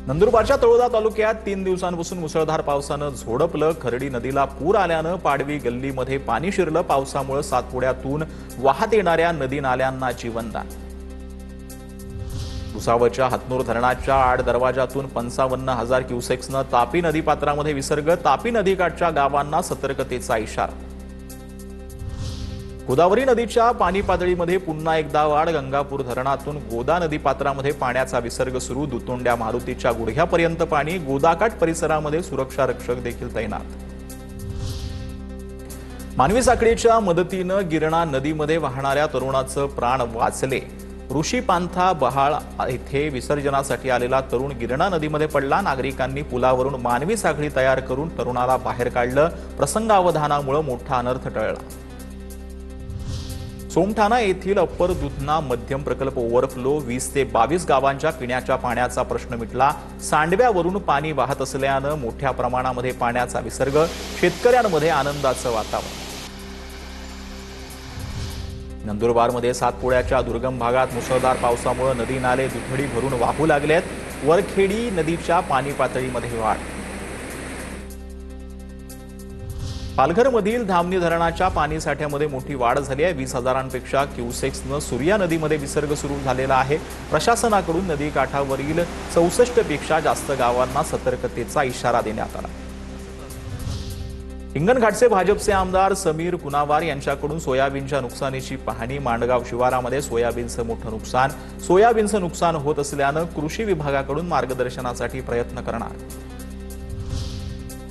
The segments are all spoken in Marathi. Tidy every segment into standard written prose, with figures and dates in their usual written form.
नंदुरबारच्या तळोदा तालुक्यात 3 दिवसांपासून मुसळधार पावसानं झोडपलं। खर्डी नदीला पूर आल्यानं पाडवी गल्लीमध्ये पाणी शिरलं। पावसामुळे सातपुड्यातून वाहत येणाऱ्या नदी नाल्यांना जीवनदान। भुसावळच्या हातनूर धरणाच्या 8 दरवाजातून 55,000 क्युसेक्सनं तापी नदीपात्रामध्ये विसर्ग। तापी नदीकाठच्या गावांना सतर्कतेचा इशारा। गोदावरी नदीच्या पाणी पातळीमध्ये पुन्हा एकदा वाढ। गंगापूर धरणातून गोदा नदीपात्रामध्ये पाण्याचा विसर्ग सुरू। दुतोंड्या मारुतीच्या गुडघ्यापर्यंत पाणी। गोदाकाठ परिसरामध्ये सुरक्षा रक्षक देखील तैनात। मानवी साखळीच्या मदतीनं गिरणा नदीमध्ये वाहणाऱ्या तरुणाचं प्राण वाचले। ऋषीपांथा बहाळ येथे विसर्जनासाठी आलेला तरुण गिरणा नदीमध्ये पडला। नागरिकांनी पुलावरून मानवी साखळी तयार करून तरुणाला बाहेर काढलं। प्रसंगावधानामुळे मोठा अनर्थ टळला। सोमठाणा येथील अप्पर दुधना मध्यम प्रकल्प ओव्हरफ्लो। 20 ते 22 गावांच्या पिण्याच्या पाण्याचा प्रश्न मिटला। सांडव्यावरून पाणी वाहत असल्यानं मोठ्या प्रमाणामध्ये पाण्याचा विसर्ग। शेतकऱ्यांमध्ये आनंदाचं वातावरण। नंदुरबारमध्ये सातपुड्याच्या दुर्गम भागात मुसळधार पावसामुळे नदी नाले दुथडी भरून वाहू लागलेत। वरखेडी नदीच्या पाणी पातळीमध्ये वाढ। पालघरमधील धामणी धरणाच्या पाणीसाठ्यामध्ये मोठी वाढ झाली आहे। 20,000पेक्षा क्युसेक्सनं सूर्या नदीमध्ये विसर्ग सुरू झालेला आहे। प्रशासनाकडून नदीकाठावरील 64 पेक्षा जास्त गावांना सतर्कतेचा इशारा देण्यात आला। हिंगणघाटचे भाजपचे आमदार समीर कुनावार यांच्याकडून सोयाबीनच्या नुकसानीची पाहणी। मांडगाव शिवारामध्ये सोयाबीनचं मोठं नुकसान। सोयाबीनचं नुकसान होत असल्यानं कृषी विभागाकडून मार्गदर्शनासाठी प्रयत्न करणार।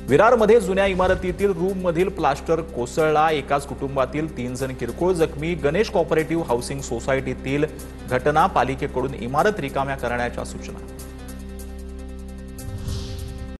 विरारमध्ये जुन्या इमारतीतील रूममधील प्लास्टर कोसळला। एकाच कुटुंबातील 3 जण किरकोळ जखमी। गणेश कोऑपरेटिव्ह हाऊसिंग सोसायटीतील घटना। पालिकेकडून इमारत रिकाम्या करण्याच्या सूचना।